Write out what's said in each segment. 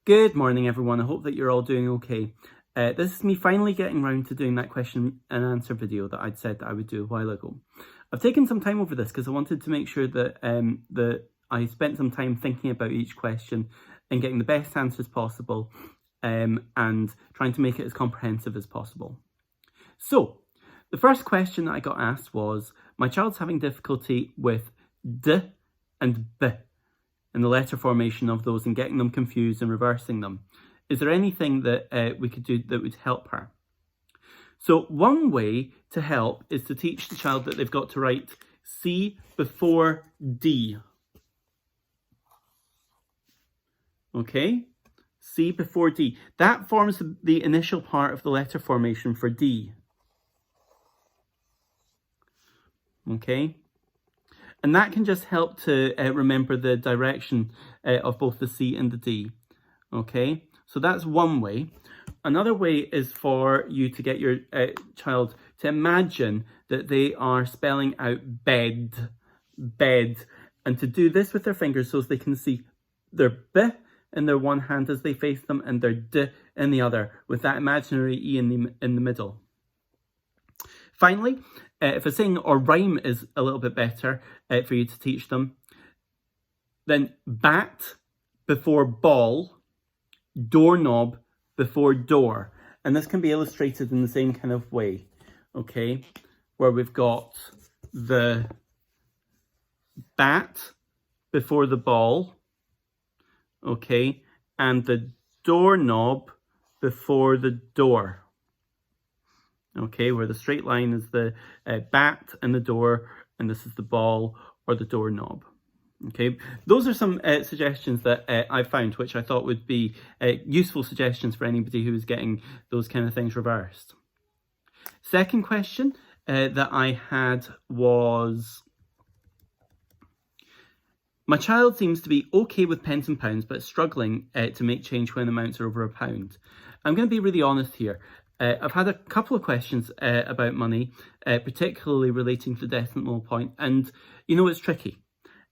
Good morning, everyone. I hope that you're all doing okay. This is me finally getting around to doing that question and answer video that I'd said that I would do a while ago. I've taken some time over this because I wanted to make sure that I spent some time thinking about each question and getting the best answers possible, and trying to make it as comprehensive as possible. So, the first question that I got asked was, my child's having difficulty with D and B and the letter formation of those and getting them confused and reversing them. Is there anything that we could do that would help her? So one way to help is to teach the child that they've got to write C before D. Okay, C before D. That forms the initial part of the letter formation for D. Okay. And that can just help to remember the direction of both the C and the D. Okay, so that's one way. Another way is for you to get your child to imagine that they are spelling out bed, and to do this with their fingers so they can see their B in their one hand as they face them and their D in the other, with that imaginary E in the middle. Finally, if a sing or rhyme is a little bit better for you to teach them, then bat before ball, doorknob before door. And this can be illustrated in the same kind of way, okay? Where we've got the bat before the ball, okay? And the doorknob before the door. Okay, where the straight line is the bat and the door, and this is the ball or the doorknob. Okay, those are some suggestions that I found, which I thought would be useful suggestions for anybody who is getting those kind of things reversed. Second question that I had was, my child seems to be okay with pence and pounds, but struggling to make change when amounts are over £1. I'm going to be really honest here. I've had a couple of questions about money, particularly relating to the decimal point, and you know, it's tricky.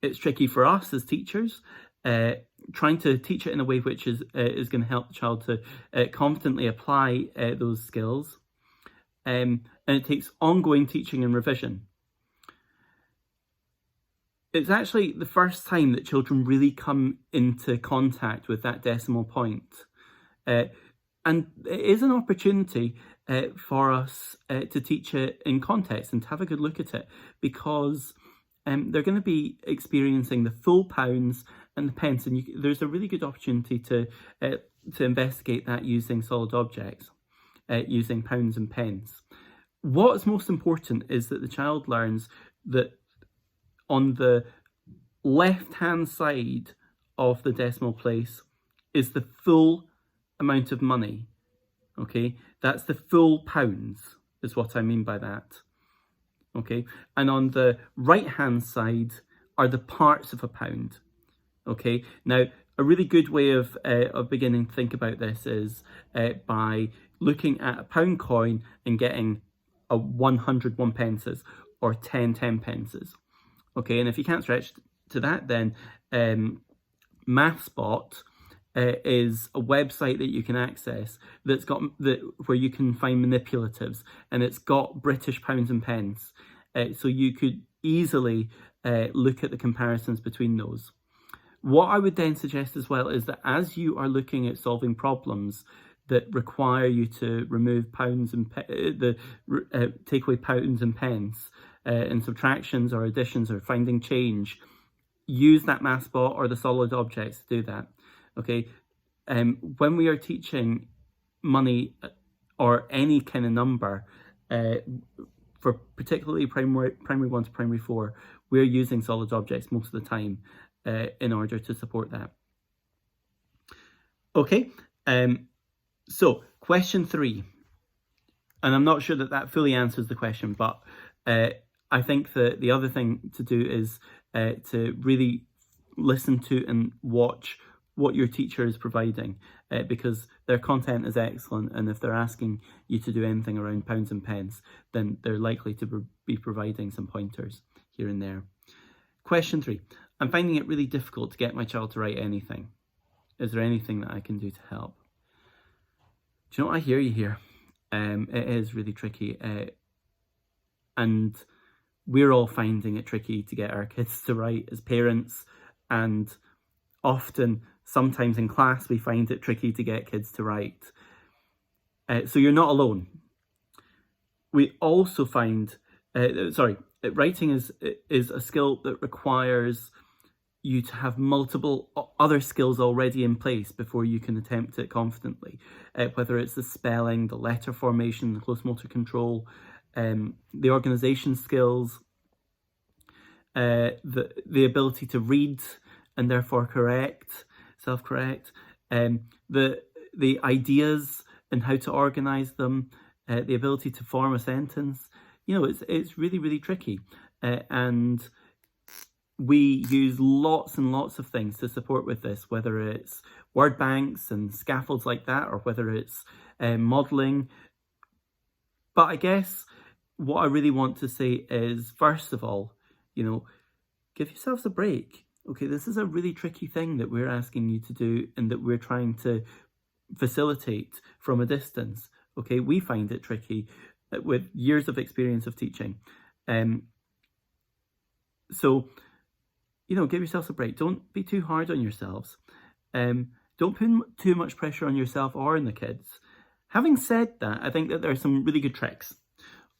It's tricky for us as teachers, trying to teach it in a way which is going to help the child to confidently apply those skills, and it takes ongoing teaching and revision. It's actually the first time that children really come into contact with that decimal point. And it is an opportunity for us to teach it in context and to have a good look at it, because they're going to be experiencing the full pounds and the pence, and there's a really good opportunity to investigate that using solid objects, using pounds and pence. What's most important is that the child learns that on the left-hand side of the decimal place is the full amount of money. Okay, that's the full pounds is what I mean by that. Okay, and on the right hand side are the parts of a pound. Okay, now a really good way of beginning to think about this is by looking at a pound coin and getting a 100 one pences or 10 10 pences. Okay, and if you can't stretch to that, then MathSpot is a website that you can access that's got where you can find manipulatives, and it's got British pounds and pence, so you could easily look at the comparisons between those. What I would then suggest as well is that as you are looking at solving problems that require you to remove pounds and take away pounds and pence, and subtractions or additions or finding change, use that MathSpot or the solid objects to do that. Okay, when we are teaching money or any kind of number, for particularly primary 1 to primary 4, we're using solid objects most of the time in order to support that. Okay, so question 3, and I'm not sure that fully answers the question, but I think that the other thing to do is to really listen to and watch what your teacher is providing, because their content is excellent, and if they're asking you to do anything around pounds and pence, then they're likely to be providing some pointers here and there. Question 3, I'm finding it really difficult to get my child to write anything. Is there anything that I can do to help? Do you know what? I hear you here. It is really tricky. And we're all finding it tricky to get our kids to write as parents. And often, sometimes in class, we find it tricky to get kids to write. So you're not alone. We also find, writing is a skill that requires you to have multiple other skills already in place before you can attempt it confidently, whether it's the spelling, the letter formation, the close motor control, the organisation skills, the ability to read and therefore self-correct, the ideas and how to organise them, the ability to form a sentence. It's really, really tricky, and we use lots and lots of things to support with this, whether it's word banks and scaffolds like that, or whether it's modelling. But I guess what I really want to say is, first of all, give yourselves a break. Okay, this is a really tricky thing that we're asking you to do and that we're trying to facilitate from a distance. Okay, we find it tricky with years of experience of teaching. So, give yourselves a break. Don't be too hard on yourselves. Don't put too much pressure on yourself or on the kids. Having said that, I think that there are some really good tricks.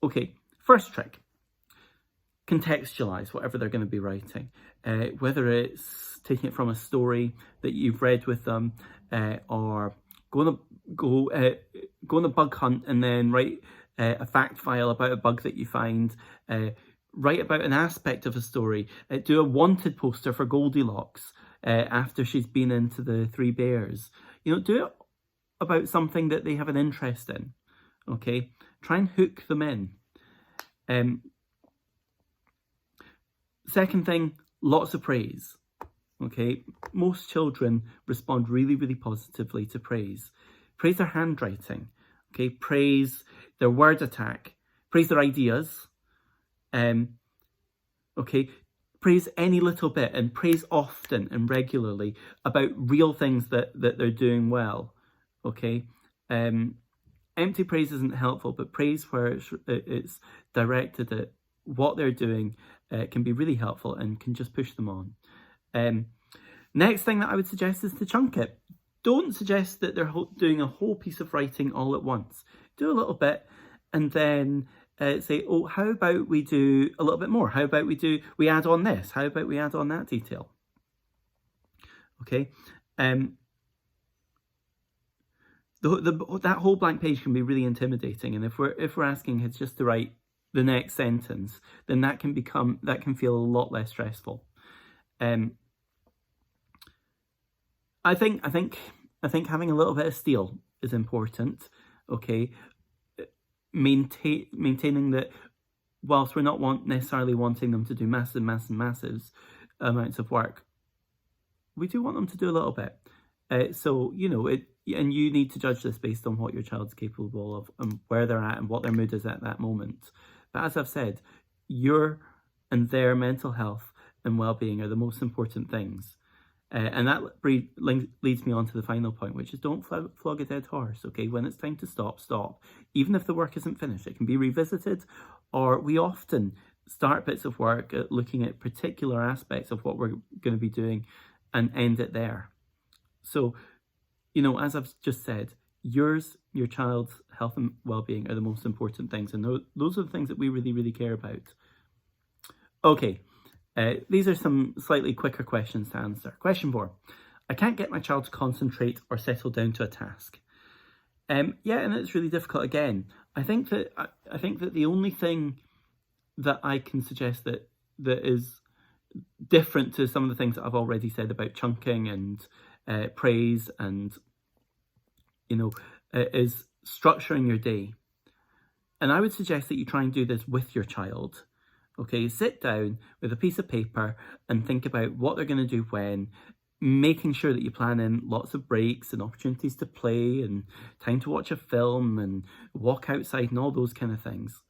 Okay, first trick. Contextualize whatever they're going to be writing. Whether it's taking it from a story that you've read with them, or go on a bug hunt and then write a fact file about a bug that you find. Write about an aspect of a story. Do a wanted poster for Goldilocks after she's been into the Three Bears. Do it about something that they have an interest in. Okay, try and hook them in. Second thing, lots of praise. Okay, most children respond really, really positively to praise. Praise their handwriting. Okay, praise their word attack. Praise their ideas. Okay, praise any little bit, and praise often and regularly about real things that they're doing well. Okay, empty praise isn't helpful, but praise where it's directed at what they're doing can be really helpful and can just push them on. Next thing that I would suggest is to chunk it. Don't suggest that they're doing a whole piece of writing all at once. Do a little bit and then say, oh, how about we do a little bit more? How about we add on this? How about we add on that detail? Okay. That whole blank page can be really intimidating, and if we're asking kids just to write the next sentence, then that can feel a lot less stressful. I think having a little bit of steel is important. Okay, maintaining that whilst we're not necessarily wanting them to do massive amounts of work, we do want them to do a little bit. And you need to judge this based on what your child's capable of and where they're at and what their mood is at that moment. But as I've said, your and their mental health and well-being are the most important things. And that leads me on to the final point, which is don't flog a dead horse, okay? When it's time to stop, stop. Even if the work isn't finished, it can be revisited, or we often start bits of work at looking at particular aspects of what we're going to be doing and end it there. So, as I've just said, your child's health and well-being are the most important things, and those are the things that we really, really care about. Okay. These are some slightly quicker questions to answer. Question 4. I can't get my child to concentrate or settle down to a task. Yeah, and it's really difficult again. I think that the only thing that I can suggest that is different to some of the things that I've already said about chunking and praise and is structuring your day. And I would suggest that you try and do this with your child. Okay, sit down with a piece of paper and think about what they're going to do when, making sure that you plan in lots of breaks and opportunities to play and time to watch a film and walk outside and all those kind of things.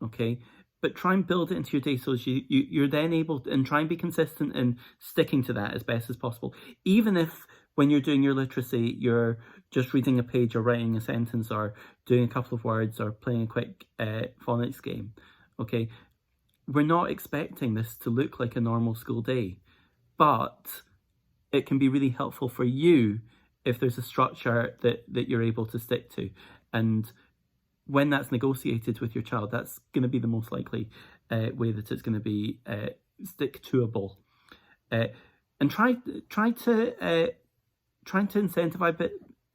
Okay, but try and build it into your day so you're then able to, and try and be consistent in sticking to that as best as possible. Even if when you're doing your literacy, you're just reading a page or writing a sentence or doing a couple of words or playing a quick phonics game, okay? We're not expecting this to look like a normal school day, but it can be really helpful for you if there's a structure that you're able to stick to. And when that's negotiated with your child, that's going to be the most likely way that it's going to be stick-toable. And try to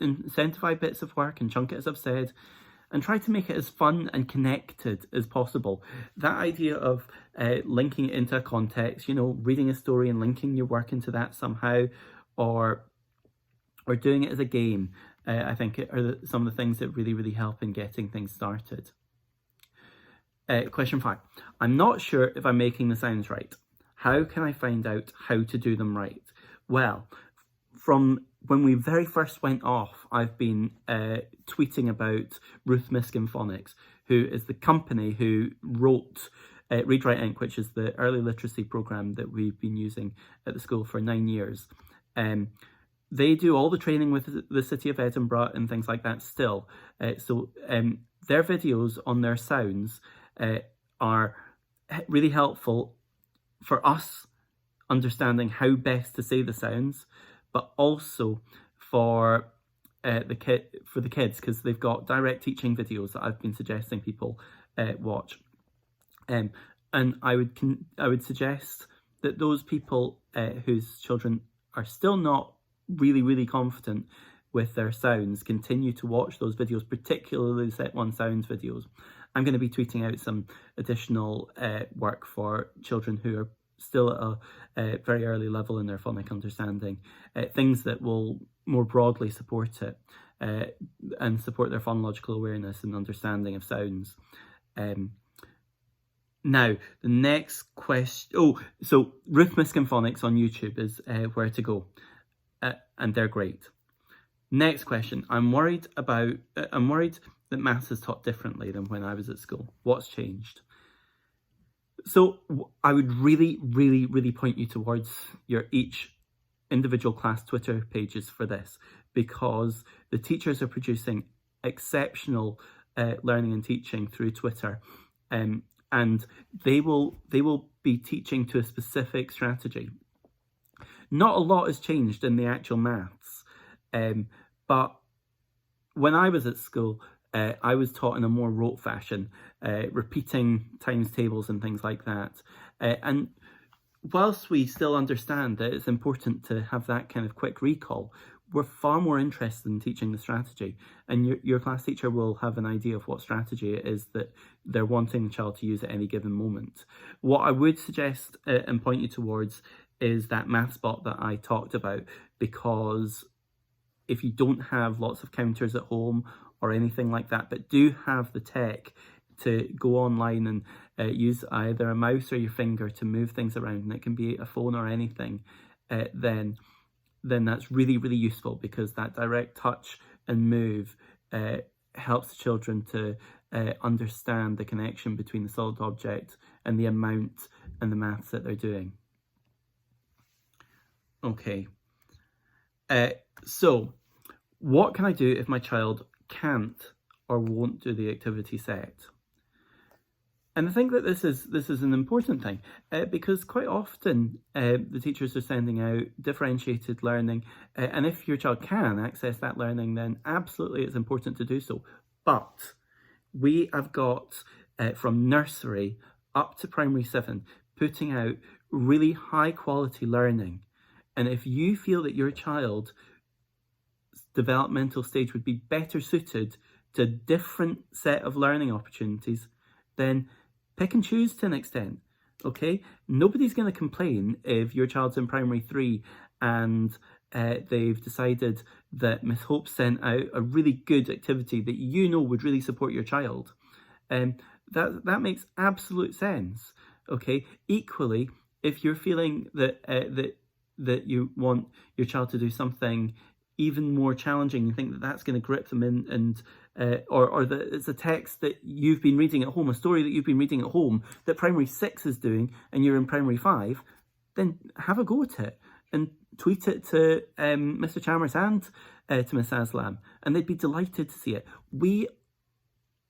incentivize bits of work and chunk it, as I've said, and try to make it as fun and connected as possible. That idea of linking it into a context, reading a story and linking your work into that somehow, or doing it as a game, I think are some of the things that really, really help in getting things started. Question 5. I'm not sure if I'm making the sounds right. How can I find out how to do them right? Well, from when we very first went off, I've been tweeting about Ruth Miskin Phonics, who is the company who wrote Read Write Inc., which is the early literacy program that we've been using at the school for 9 years. They do all the training with the City of Edinburgh and things like that still. So their videos on their sounds are really helpful for us understanding how best to say the sounds, but also for the kids, because they've got direct teaching videos that I've been suggesting people watch. And I would suggest that those people whose children are still not really, really confident with their sounds continue to watch those videos, particularly the Set 1 Sounds videos. I'm going to be tweeting out some additional work for children who are still at a very early level in their phonic understanding, things that will more broadly support it and support their phonological awareness and understanding of sounds. Now, the next question, so Ruth Miskin Phonics on YouTube is where to go, and they're great. Next question, I'm worried that maths is taught differently than when I was at school. What's changed? So I would really, really, really point you towards your each individual class Twitter pages for this, because the teachers are producing exceptional learning and teaching through Twitter, and they will be teaching to a specific strategy. Not a lot has changed in the actual maths, but when I was at school, I was taught in a more rote fashion, repeating times tables and things like that. And whilst we still understand that it's important to have that kind of quick recall, we're far more interested in teaching the strategy. And your class teacher will have an idea of what strategy it is that they're wanting the child to use at any given moment. What I would suggest and point you towards is that MathSpot that I talked about, because if you don't have lots of counters at home or anything like that, but do have the tech to go online and use either a mouse or your finger to move things around, and it can be a phone or anything, then that's really, really useful, because that direct touch and move helps the children to understand the connection between the solid object and the amount and the maths that they're doing. Okay, so what can I do if my child can't or won't do the activity set? And I think that this is an important thing, because quite often the teachers are sending out differentiated learning, and if your child can access that learning, then absolutely it's important to do so. But we have got from nursery up to primary 7 putting out really high quality learning. And if you feel that your child's developmental stage would be better suited to a different set of learning opportunities, then pick and choose to an extent, okay? Nobody's going to complain if your child's in primary 3 and they've decided that Miss Hope sent out a really good activity that you know would really support your child. That makes absolute sense, okay? Equally, if you're feeling that that you want your child to do something even more challenging, you think that that's going to grip them in, and or that it's a text that you've been reading at home, a story that you've been reading at home that primary 6 is doing and you're in primary 5, then have a go at it and tweet it to Mr. Chalmers and to Miss Aslam, and they'd be delighted to see it.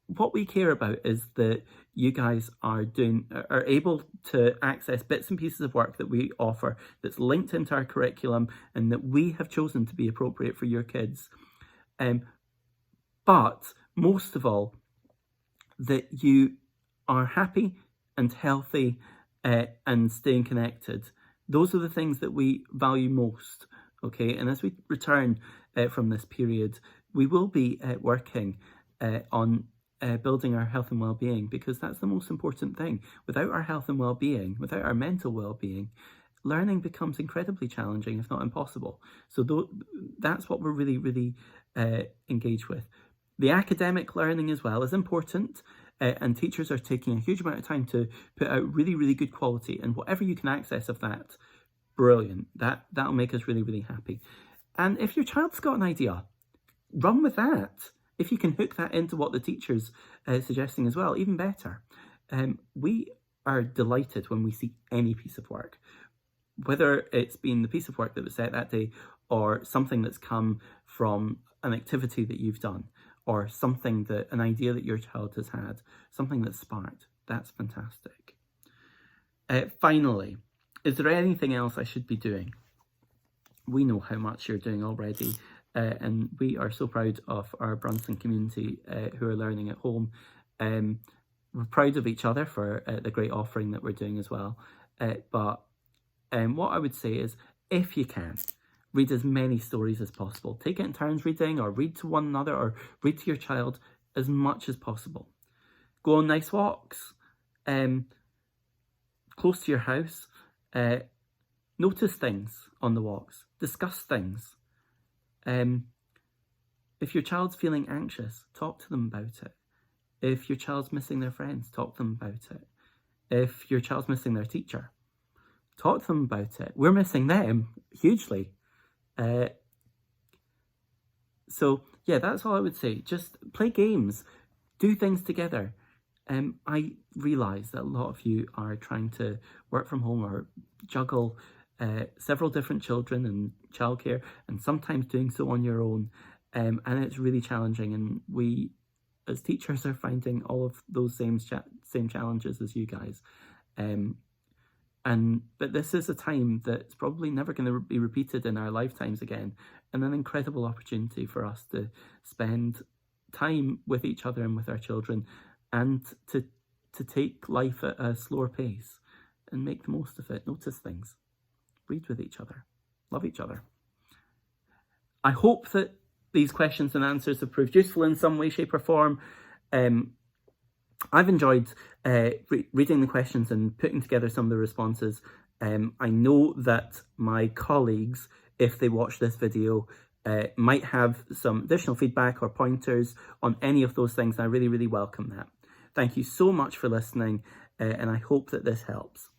What we care about is that you guys are able to access bits and pieces of work that we offer that's linked into our curriculum and that we have chosen to be appropriate for your kids. But most of all, that you are happy and healthy and staying connected. Those are the things that we value most, okay? And as we return from this period, we will be working on building our health and well-being, because that's the most important thing. Without our health and well-being, without our mental well-being, learning becomes incredibly challenging, if not impossible. So that's what we're really, really engaged with. The academic learning as well is important, and teachers are taking a huge amount of time to put out really, really good quality, and whatever you can access of that, brilliant. That'll make us really, really happy. And if your child's got an idea, run with that. If you can hook that into what the teacher's suggesting as well, even better. We are delighted when we see any piece of work, whether it's been the piece of work that was set that day or something that's come from an activity that you've done, or an idea that your child has had, something that's sparked. That's fantastic. Finally, is there anything else I should be doing? We know how much you're doing already. And we are so proud of our Brunston community who are learning at home. We're proud of each other for the great offering that we're doing as well. But what I would say is, if you can, read as many stories as possible. Take it in turns reading, or read to one another, or read to your child as much as possible. Go on nice walks, close to your house. Notice things on the walks. Discuss things. If your child's feeling anxious, talk to them about it. If your child's missing their friends, talk to them about it. If your child's missing their teacher, talk to them about it. We're missing them hugely. So yeah, that's all I would say. Just play games, do things together. I realise that a lot of you are trying to work from home or juggle several different children and childcare, and sometimes doing so on your own, and it's really challenging, and we as teachers are finding all of those same challenges as you guys, but this is a time that's probably never going to be repeated in our lifetimes again, and an incredible opportunity for us to spend time with each other and with our children, and to take life at a slower pace and make the most of it. Notice things. Read with each other. Love each other. I hope that these questions and answers have proved useful in some way, shape or form. I've enjoyed reading the questions and putting together some of the responses. I know that my colleagues, if they watch this video, might have some additional feedback or pointers on any of those things. I really, really welcome that. Thank you so much for listening, and I hope that this helps.